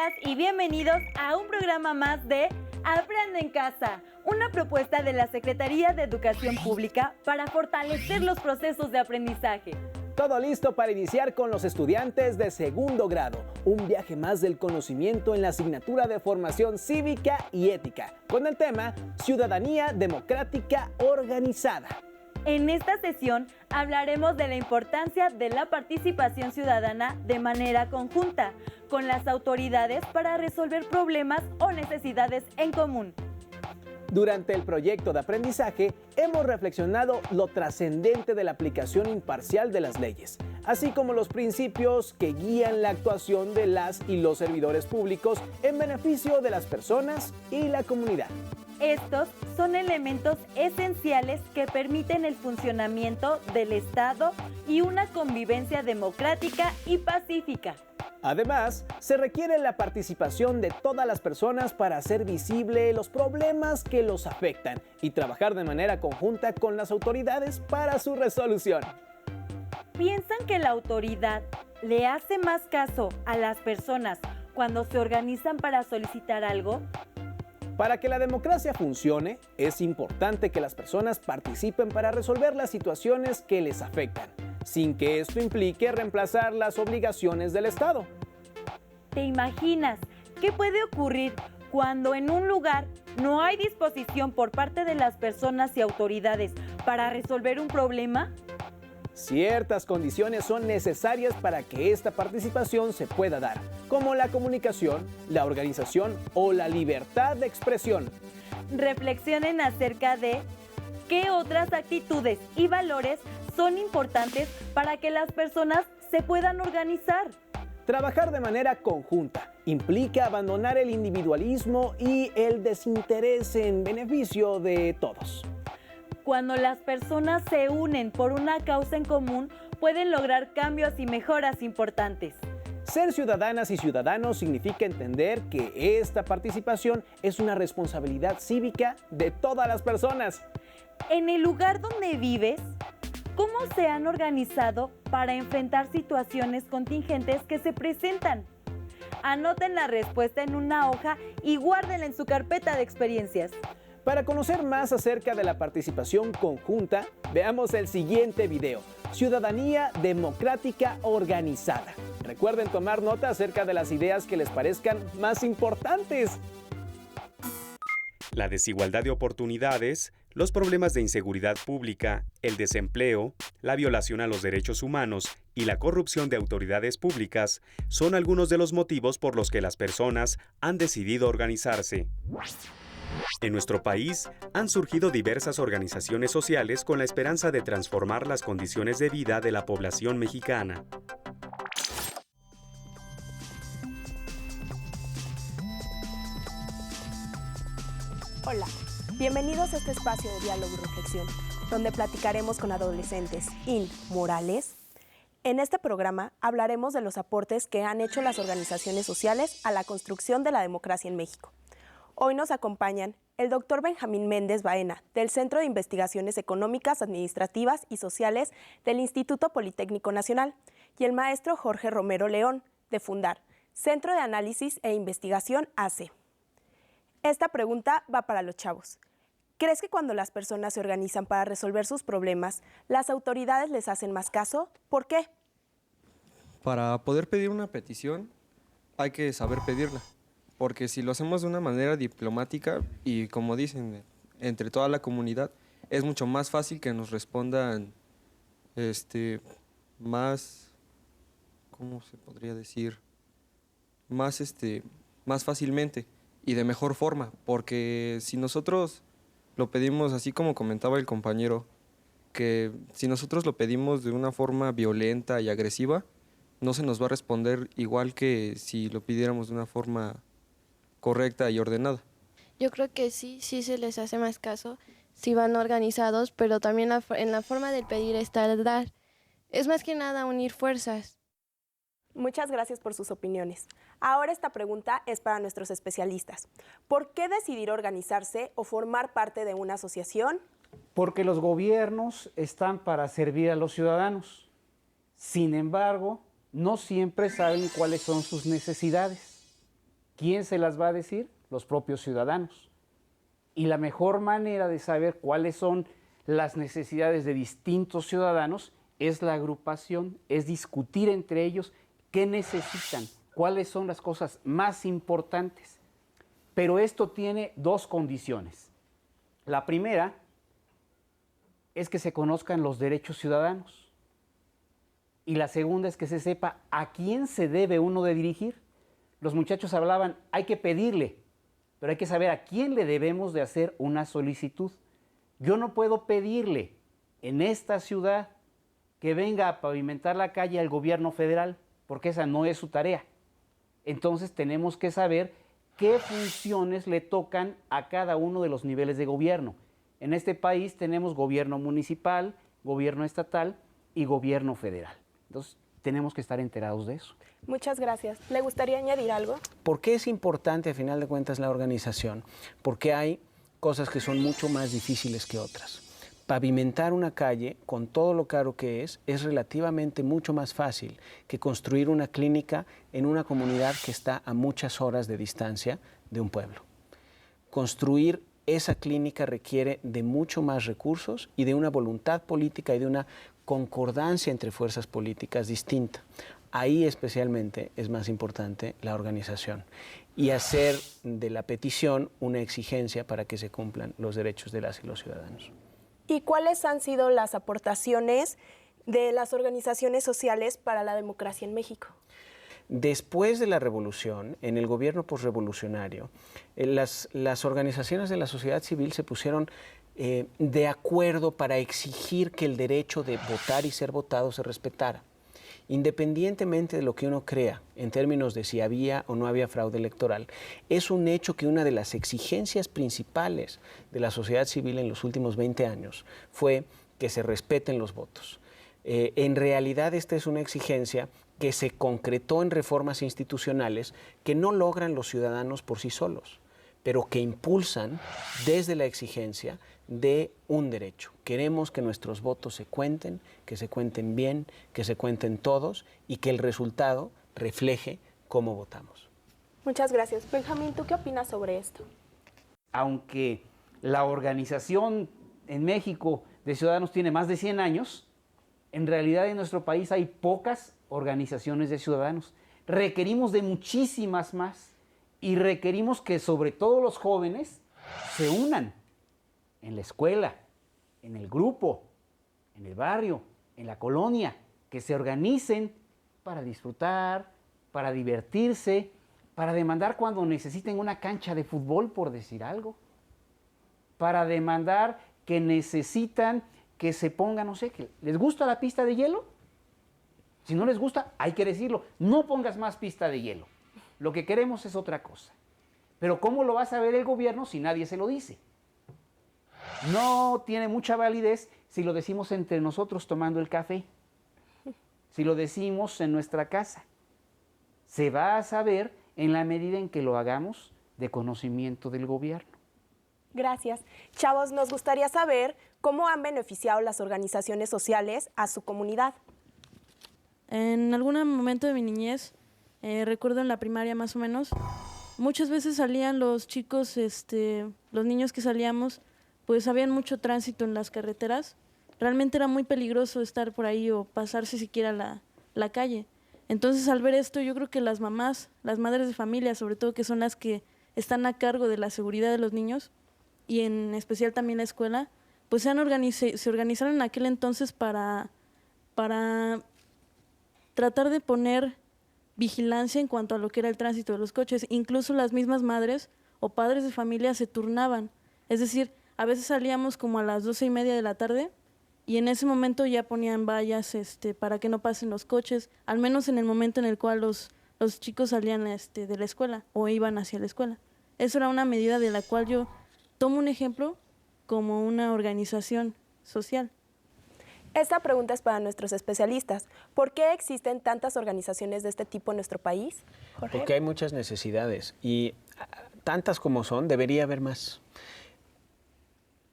Bienvenidas y bienvenidos a un programa más de Aprende en Casa, una propuesta de la Secretaría de Educación Pública para fortalecer los procesos de aprendizaje. Todo listo para iniciar con los estudiantes de segundo grado. Un viaje más del conocimiento en la asignatura de formación cívica y ética, con el tema Ciudadanía Democrática Organizada. En esta sesión hablaremos de la importancia de la participación ciudadana de manera conjunta con las autoridades para resolver problemas o necesidades en común. Durante el proyecto de aprendizaje hemos reflexionado lo trascendente de la aplicación imparcial de las leyes, así como los principios que guían la actuación de las y los servidores públicos en beneficio de las personas y la comunidad. Estos son elementos esenciales que permiten el funcionamiento del Estado y una convivencia democrática y pacífica. Además, se requiere la participación de todas las personas para hacer visible los problemas que los afectan y trabajar de manera conjunta con las autoridades para su resolución. ¿Piensan que la autoridad le hace más caso a las personas cuando se organizan para solicitar algo? Para que la democracia funcione, es importante que las personas participen para resolver las situaciones que les afectan, sin que esto implique reemplazar las obligaciones del Estado. ¿Te imaginas qué puede ocurrir cuando en un lugar no hay disposición por parte de las personas y autoridades para resolver un problema? Ciertas condiciones son necesarias para que esta participación se pueda dar, como la comunicación, la organización o la libertad de expresión. Reflexionen acerca de qué otras actitudes y valores son importantes para que las personas se puedan organizar. Trabajar de manera conjunta implica abandonar el individualismo y el desinterés en beneficio de todos. Cuando las personas se unen por una causa en común, pueden lograr cambios y mejoras importantes. Ser ciudadanas y ciudadanos significa entender que esta participación es una responsabilidad cívica de todas las personas. En el lugar donde vives, ¿cómo se han organizado para enfrentar situaciones contingentes que se presentan? Anoten la respuesta en una hoja y guárdenla en su carpeta de experiencias. Para conocer más acerca de la participación conjunta, veamos el siguiente video, Ciudadanía Democrática Organizada. Recuerden tomar nota acerca de las ideas que les parezcan más importantes. La desigualdad de oportunidades, los problemas de inseguridad pública, el desempleo, la violación a los derechos humanos y la corrupción de autoridades públicas son algunos de los motivos por los que las personas han decidido organizarse. En nuestro país han surgido diversas organizaciones sociales con la esperanza de transformar las condiciones de vida de la población mexicana. Hola, bienvenidos a este espacio de diálogo y reflexión, donde platicaremos con adolescentes inmorales. En este programa hablaremos de los aportes que han hecho las organizaciones sociales a la construcción de la democracia en México. Hoy nos acompañan el doctor Benjamín Méndez Baena, del Centro de Investigaciones Económicas, Administrativas y Sociales del Instituto Politécnico Nacional, y el maestro Jorge Romero León, de Fundar, Centro de Análisis e Investigación AC. Esta pregunta va para los chavos. ¿Crees que cuando las personas se organizan para resolver sus problemas, las autoridades les hacen más caso? ¿Por qué? Para poder pedir una petición, hay que saber pedirla. Porque si lo hacemos de una manera diplomática y, como dicen, entre toda la comunidad, es mucho más fácil que nos respondan más, ¿cómo se podría decir? Más fácilmente y de mejor forma. Porque si nosotros lo pedimos, así como comentaba el compañero, que si nosotros lo pedimos de una forma violenta y agresiva, no se nos va a responder igual que si lo pidiéramos de una forma correcta y ordenada. Yo creo que sí se les hace más caso si van organizados, pero también en la forma de pedir está el dar. Es más que nada unir fuerzas. Muchas gracias por sus opiniones. Ahora esta pregunta es para nuestros especialistas. ¿Por qué decidir organizarse o formar parte de una asociación? Porque los gobiernos están para servir a los ciudadanos. Sin embargo, no siempre saben cuáles son sus necesidades. ¿Quién se las va a decir? Los propios ciudadanos. Y la mejor manera de saber cuáles son las necesidades de distintos ciudadanos es la agrupación, es discutir entre ellos qué necesitan, cuáles son las cosas más importantes. Pero esto tiene dos condiciones. La primera es que se conozcan los derechos ciudadanos. Y la segunda es que se sepa a quién se debe uno de dirigir. Los muchachos hablaban, hay que pedirle, pero hay que saber a quién le debemos de hacer una solicitud. Yo no puedo pedirle en esta ciudad que venga a pavimentar la calle al gobierno federal, porque esa no es su tarea. Entonces tenemos que saber qué funciones le tocan a cada uno de los niveles de gobierno. En este país tenemos gobierno municipal, gobierno estatal y gobierno federal. Entonces tenemos que estar enterados de eso. Muchas gracias. ¿Le gustaría añadir algo? ¿Por qué es importante, a final de cuentas, la organización? Porque hay cosas que son mucho más difíciles que otras. Pavimentar una calle, con todo lo caro que es relativamente mucho más fácil que construir una clínica en una comunidad que está a muchas horas de distancia de un pueblo. Construir esa clínica requiere de mucho más recursos y de una voluntad política y de una concordancia entre fuerzas políticas distinta. Ahí especialmente es más importante la organización y hacer de la petición una exigencia para que se cumplan los derechos de las y los ciudadanos. ¿Y cuáles han sido las aportaciones de las organizaciones sociales para la democracia en México? Después de la revolución, en el gobierno posrevolucionario, las organizaciones de la sociedad civil se pusieron de acuerdo para exigir que el derecho de votar y ser votado se respetara, independientemente de lo que uno crea en términos de si había o no había fraude electoral. Es un hecho que una de las exigencias principales de la sociedad civil en los últimos 20 años fue que se respeten los votos. En realidad esta es una exigencia que se concretó en reformas institucionales que no logran los ciudadanos por sí solos, pero que impulsan desde la exigencia de un derecho. Queremos que nuestros votos se cuenten bien, que se cuenten todos y que el resultado refleje cómo votamos. Muchas gracias. Benjamín, ¿tú qué opinas sobre esto? Aunque la organización en México de ciudadanos tiene más de 100 años, en realidad en nuestro país hay pocas organizaciones de ciudadanos. Requerimos de muchísimas más y requerimos que sobre todo los jóvenes se unan en la escuela, en el grupo, en el barrio, en la colonia, que se organicen para disfrutar, para divertirse, para demandar cuando necesiten una cancha de fútbol, por decir algo, para demandar que necesitan que se pongan, no sé, que ¿les gusta la pista de hielo? Si no les gusta, hay que decirlo, no pongas más pista de hielo. Lo que queremos es otra cosa. Pero ¿cómo lo va a saber el gobierno si nadie se lo dice? No tiene mucha validez si lo decimos entre nosotros tomando el café, si lo decimos en nuestra casa. Se va a saber en la medida en que lo hagamos de conocimiento del gobierno. Gracias. Chavos, nos gustaría saber cómo han beneficiado las organizaciones sociales a su comunidad. En algún momento de mi niñez, recuerdo en la primaria más o menos, muchas veces salían los chicos, los niños que salíamos, pues había mucho tránsito en las carreteras. Realmente era muy peligroso estar por ahí o pasarse siquiera la calle. Entonces, al ver esto, yo creo que las mamás, las madres de familia, sobre todo, que son las que están a cargo de la seguridad de los niños, y en especial también la escuela, pues se organizaron en aquel entonces para tratar de poner vigilancia en cuanto a lo que era el tránsito de los coches. Incluso las mismas madres o padres de familia se turnaban. Es decir, a veces salíamos como a las 12:30 de la tarde y en ese momento ya ponían vallas para que no pasen los coches, al menos en el momento en el cual los chicos salían de la escuela o iban hacia la escuela. Eso era una medida de la cual yo tomo un ejemplo como una organización social. Esta pregunta es para nuestros especialistas. ¿Por qué existen tantas organizaciones de este tipo en nuestro país? Jorge. Porque hay muchas necesidades y tantas como son, debería haber más.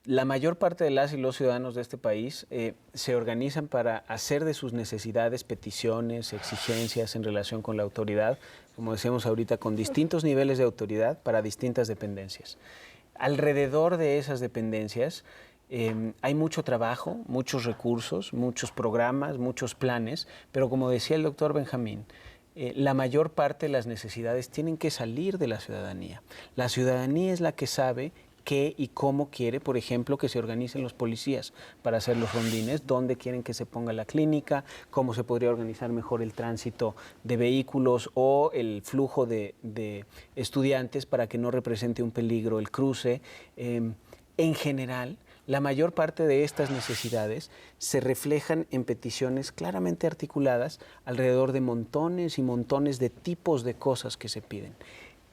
La mayor parte de las y los ciudadanos de este país se organizan para hacer de sus necesidades, peticiones, exigencias en relación con la autoridad, como decíamos ahorita, con distintos niveles de autoridad para distintas dependencias. Alrededor de esas dependencias hay mucho trabajo, muchos recursos, muchos programas, muchos planes, pero como decía el doctor Benjamín, la mayor parte de las necesidades tienen que salir de la ciudadanía. La ciudadanía es la que sabe qué y cómo quiere, por ejemplo, que se organicen los policías para hacer los rondines, dónde quieren que se ponga la clínica, cómo se podría organizar mejor el tránsito de vehículos o el flujo de estudiantes para que no represente un peligro el cruce. En general, la mayor parte de estas necesidades se reflejan en peticiones claramente articuladas alrededor de montones y montones de tipos de cosas que se piden.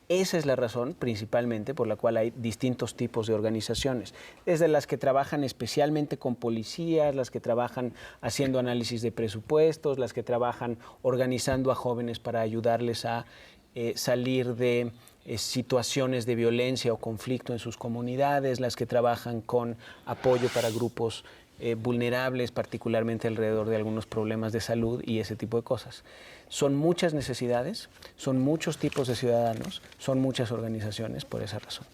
Esa es la razón principalmente por la cual hay distintos tipos de organizaciones, desde las que trabajan especialmente con policías, las que trabajan haciendo análisis de presupuestos, las que trabajan organizando a jóvenes para ayudarles a salir de situaciones de violencia o conflicto en sus comunidades, las que trabajan con apoyo para grupos vulnerables, particularmente alrededor de algunos problemas de salud y ese tipo de cosas. Son muchas necesidades, son muchos tipos de ciudadanos, son muchas organizaciones por esa razón.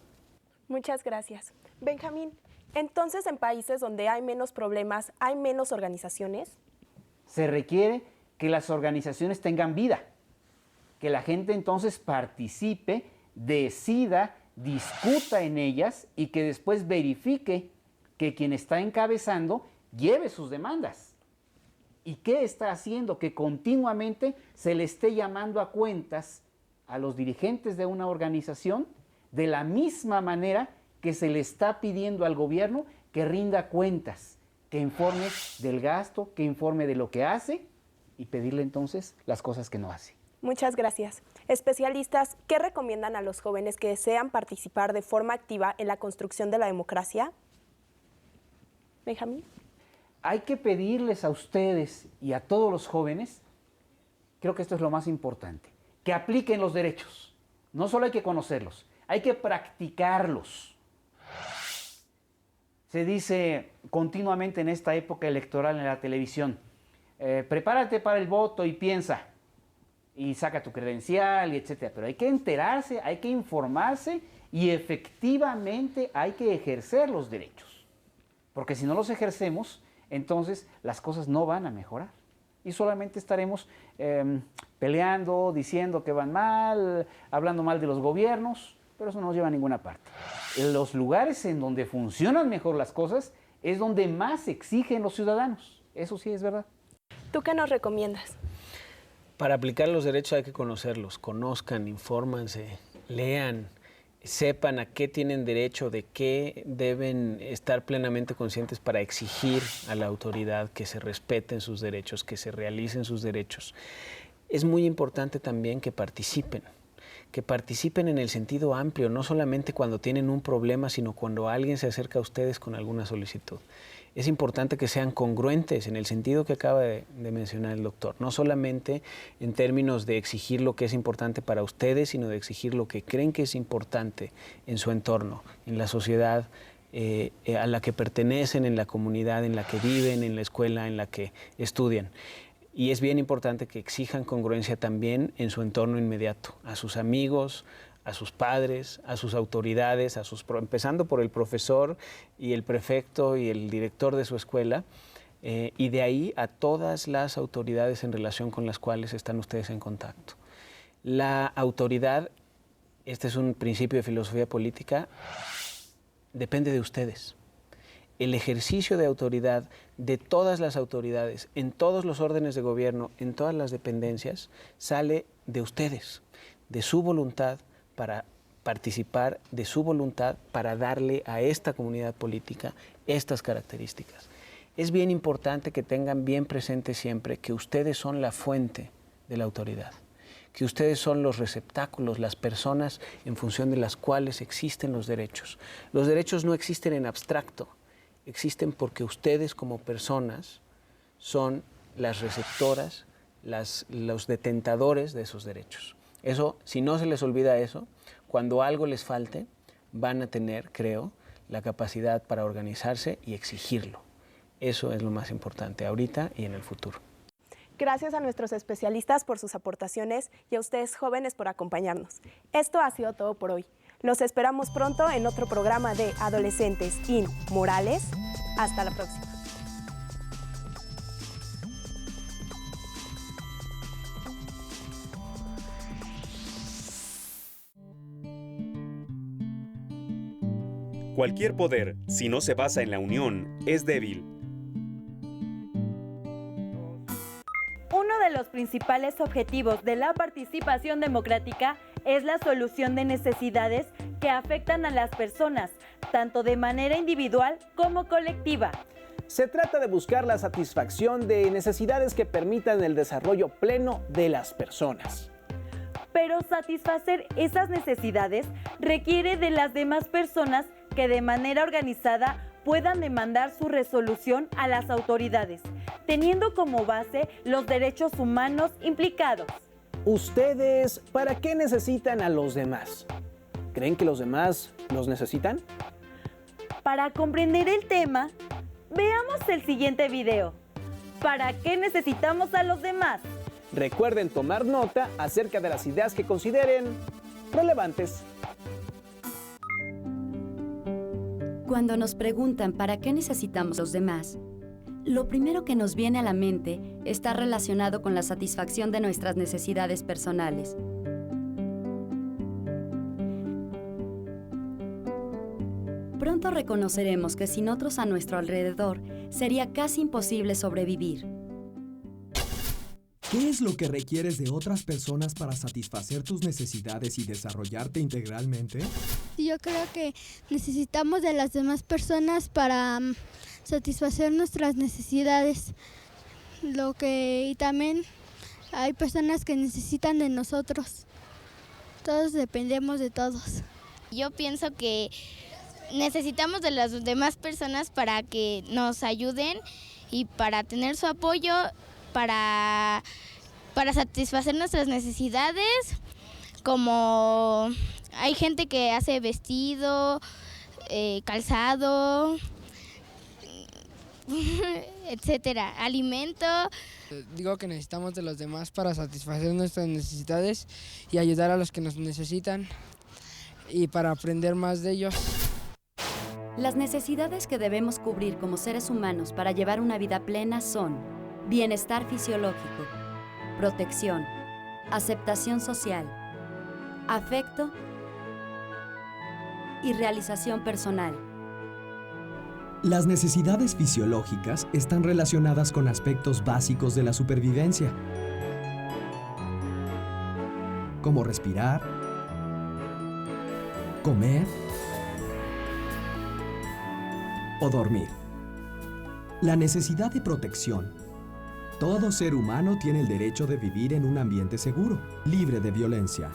Muchas gracias. Benjamín, entonces en países donde hay menos problemas, ¿hay menos organizaciones? Se requiere que las organizaciones tengan vida, que la gente entonces participe, decida, discuta en ellas y que después verifique que quien está encabezando lleve sus demandas. ¿Y qué está haciendo? Que continuamente se le esté llamando a cuentas a los dirigentes de una organización de la misma manera que se le está pidiendo al gobierno que rinda cuentas, que informe del gasto, que informe de lo que hace y pedirle entonces las cosas que no hace. Muchas gracias. Especialistas, ¿qué recomiendan a los jóvenes que desean participar de forma activa en la construcción de la democracia? Benjamín. Hay que pedirles a ustedes y a todos los jóvenes, creo que esto es lo más importante, que apliquen los derechos. No solo hay que conocerlos, hay que practicarlos. Se dice continuamente en esta época electoral en la televisión, prepárate para el voto y piensa, y saca tu credencial, y etcétera. Pero hay que enterarse, hay que informarse y efectivamente hay que ejercer los derechos. Porque si no los ejercemos, entonces las cosas no van a mejorar. Y solamente estaremos peleando, diciendo que van mal, hablando mal de los gobiernos, pero eso no nos lleva a ninguna parte. Los lugares en donde funcionan mejor las cosas es donde más exigen los ciudadanos. Eso sí es verdad. ¿Tú qué nos recomiendas? Para aplicar los derechos hay que conocerlos, conozcan, infórmanse, lean, sepan a qué tienen derecho, de qué deben estar plenamente conscientes para exigir a la autoridad que se respeten sus derechos, que se realicen sus derechos. Es muy importante también que participen en el sentido amplio, no solamente cuando tienen un problema, sino cuando alguien se acerca a ustedes con alguna solicitud. Es importante que sean congruentes en el sentido que acaba de mencionar el doctor, no solamente en términos de exigir lo que es importante para ustedes, sino de exigir lo que creen que es importante en su entorno, en la sociedad a la que pertenecen, en la comunidad en la que viven, en la escuela en la que estudian. Y es bien importante que exijan congruencia también en su entorno inmediato, a sus amigos, a sus padres, a sus autoridades, empezando por el profesor y el prefecto y el director de su escuela, y de ahí a todas las autoridades en relación con las cuales están ustedes en contacto. La autoridad, este es un principio de filosofía política, depende de ustedes. El ejercicio de autoridad de todas las autoridades, en todos los órdenes de gobierno, en todas las dependencias, sale de ustedes, de su voluntad para participar, de su voluntad para darle a esta comunidad política estas características. Es bien importante que tengan bien presente siempre que ustedes son la fuente de la autoridad, que ustedes son los receptáculos, las personas en función de las cuales existen los derechos. Los derechos no existen en abstracto, existen porque ustedes como personas son las receptoras, los detentadores de esos derechos. Eso, si no se les olvida eso, cuando algo les falte, van a tener, creo, la capacidad para organizarse y exigirlo. Eso es lo más importante ahorita y en el futuro. Gracias a nuestros especialistas por sus aportaciones y a ustedes jóvenes por acompañarnos. Esto ha sido todo por hoy. Los esperamos pronto en otro programa de Adolescentes Inmorales. Hasta la próxima. Cualquier poder, si no se basa en la unión, es débil. Uno de los principales objetivos de la participación democrática es la solución de necesidades que afectan a las personas, tanto de manera individual como colectiva. Se trata de buscar la satisfacción de necesidades que permitan el desarrollo pleno de las personas. Pero satisfacer esas necesidades requiere de las demás personas que de manera organizada puedan demandar su resolución a las autoridades, teniendo como base los derechos humanos implicados. ¿Ustedes para qué necesitan a los demás? ¿Creen que los demás los necesitan? Para comprender el tema, veamos el siguiente video. ¿Para qué necesitamos a los demás? Recuerden tomar nota acerca de las ideas que consideren relevantes. Cuando nos preguntan para qué necesitamos los demás, lo primero que nos viene a la mente está relacionado con la satisfacción de nuestras necesidades personales. Pronto reconoceremos que sin otros a nuestro alrededor sería casi imposible sobrevivir. ¿Qué es lo que requieres de otras personas para satisfacer tus necesidades y desarrollarte integralmente? Yo creo que necesitamos de las demás personas para satisfacer nuestras necesidades. Y también hay personas que necesitan de nosotros. Todos dependemos de todos. Yo pienso que necesitamos de las demás personas para que nos ayuden y para tener su apoyo, para satisfacer nuestras necesidades, como hay gente que hace vestido, calzado, etcétera, alimento. Digo que necesitamos de los demás para satisfacer nuestras necesidades y ayudar a los que nos necesitan y para aprender más de ellos. Las necesidades que debemos cubrir como seres humanos para llevar una vida plena son bienestar fisiológico, protección, aceptación social, afecto y realización personal. Las necesidades fisiológicas están relacionadas con aspectos básicos de la supervivencia, como respirar, comer o dormir. La necesidad de protección. Todo ser humano tiene el derecho de vivir en un ambiente seguro, libre de violencia.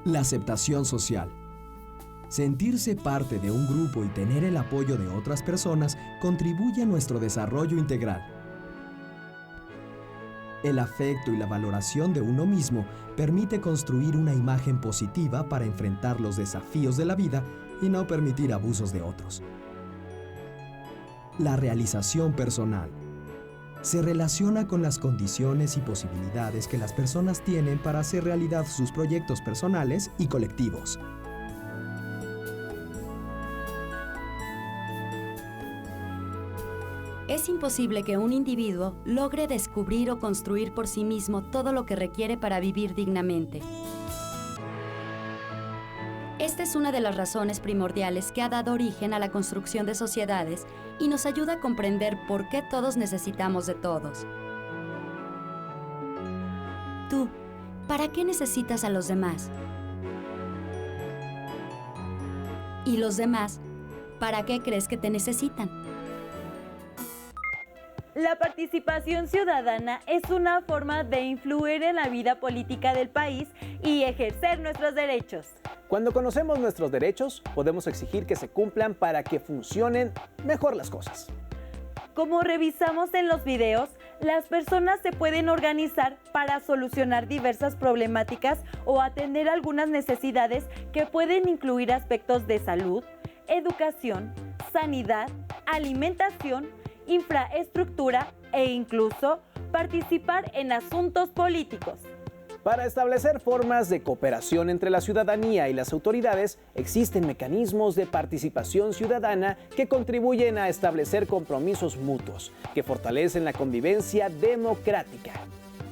La aceptación social. Sentirse parte de un grupo y tener el apoyo de otras personas contribuye a nuestro desarrollo integral. El afecto y la valoración de uno mismo permite construir una imagen positiva para enfrentar los desafíos de la vida y no permitir abusos de otros. La realización personal se relaciona con las condiciones y posibilidades que las personas tienen para hacer realidad sus proyectos personales y colectivos. Es imposible que un individuo logre descubrir o construir por sí mismo todo lo que requiere para vivir dignamente. Esta es una de las razones primordiales que ha dado origen a la construcción de sociedades y nos ayuda a comprender por qué todos necesitamos de todos. Tú, ¿para qué necesitas a los demás? Y los demás, ¿para qué crees que te necesitan? La participación ciudadana es una forma de influir en la vida política del país y ejercer nuestros derechos. Cuando conocemos nuestros derechos, podemos exigir que se cumplan para que funcionen mejor las cosas. Como revisamos en los videos, las personas se pueden organizar para solucionar diversas problemáticas o atender algunas necesidades que pueden incluir aspectos de salud, educación, sanidad, alimentación, infraestructura e incluso participar en asuntos políticos. Para establecer formas de cooperación entre la ciudadanía y las autoridades, existen mecanismos de participación ciudadana que contribuyen a establecer compromisos mutuos, que fortalecen la convivencia democrática.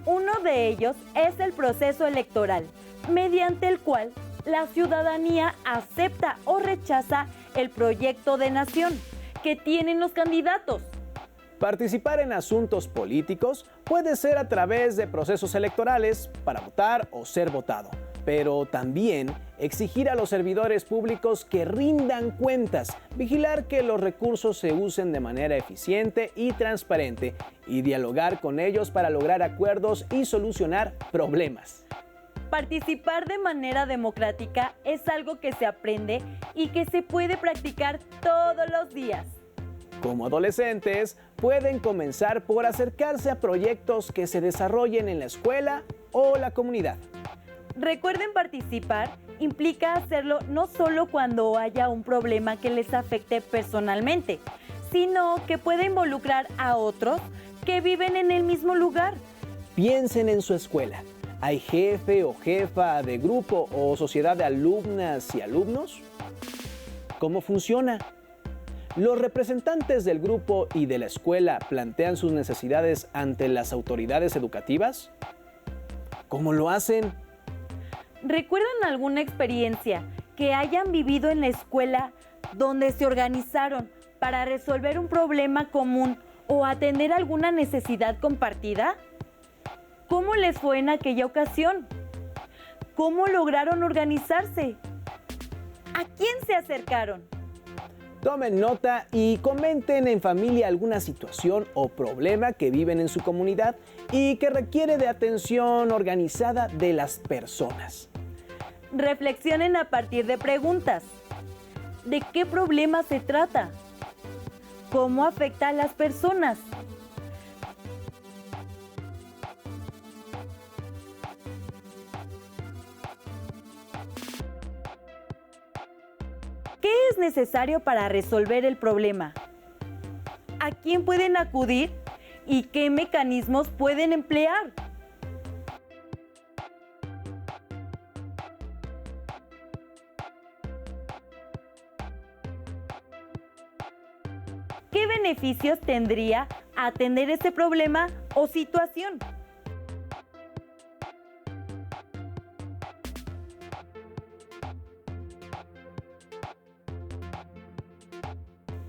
Uno de ellos es el proceso electoral, mediante el cual la ciudadanía acepta o rechaza el proyecto de nación que tienen los candidatos. Participar en asuntos políticos puede ser a través de procesos electorales para votar o ser votado, pero también exigir a los servidores públicos que rindan cuentas, vigilar que los recursos se usen de manera eficiente y transparente y dialogar con ellos para lograr acuerdos y solucionar problemas. Participar de manera democrática es algo que se aprende y que se puede practicar todos los días. Como adolescentes, pueden comenzar por acercarse a proyectos que se desarrollen en la escuela o la comunidad. Recuerden, participar implica hacerlo no solo cuando haya un problema que les afecte personalmente, sino que puede involucrar a otros que viven en el mismo lugar. Piensen en su escuela. ¿Hay jefe o jefa de grupo o sociedad de alumnas y alumnos? ¿Cómo funciona? ¿Los representantes del grupo y de la escuela plantean sus necesidades ante las autoridades educativas? ¿Cómo lo hacen? ¿Recuerdan alguna experiencia que hayan vivido en la escuela donde se organizaron para resolver un problema común o atender alguna necesidad compartida? ¿Cómo les fue en aquella ocasión? ¿Cómo lograron organizarse? ¿A quién se acercaron? Tomen nota y comenten en familia alguna situación o problema que viven en su comunidad y que requiere de atención organizada de las personas. Reflexionen a partir de preguntas. ¿De qué problema se trata? ¿Cómo afecta a las personas? ¿Qué es necesario para resolver el problema? ¿A quién pueden acudir y qué mecanismos pueden emplear? ¿Qué beneficios tendría atender ese problema o situación?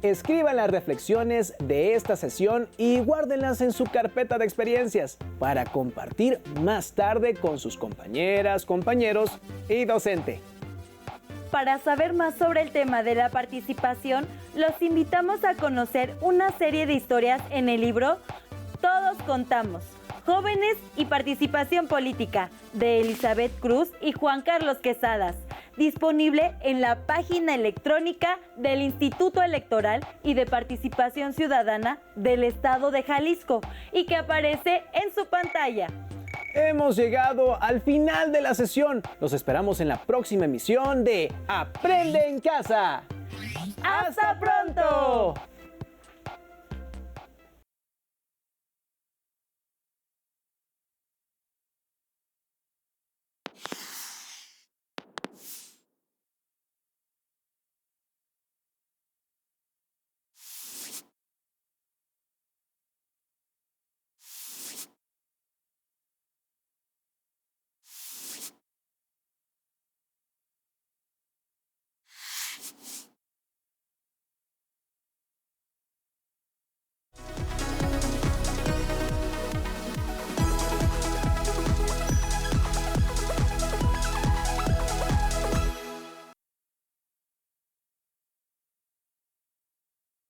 Escriban las reflexiones de esta sesión y guárdenlas en su carpeta de experiencias para compartir más tarde con sus compañeras, compañeros y docente. Para saber más sobre el tema de la participación, los invitamos a conocer una serie de historias en el libro Todos Contamos, Jóvenes y Participación Política, de Elizabeth Cruz y Juan Carlos Quesadas, disponible en la página electrónica del Instituto Electoral y de Participación Ciudadana del Estado de Jalisco y que aparece en su pantalla. Hemos llegado al final de la sesión. Los esperamos en la próxima emisión de Aprende en Casa. ¡Hasta pronto!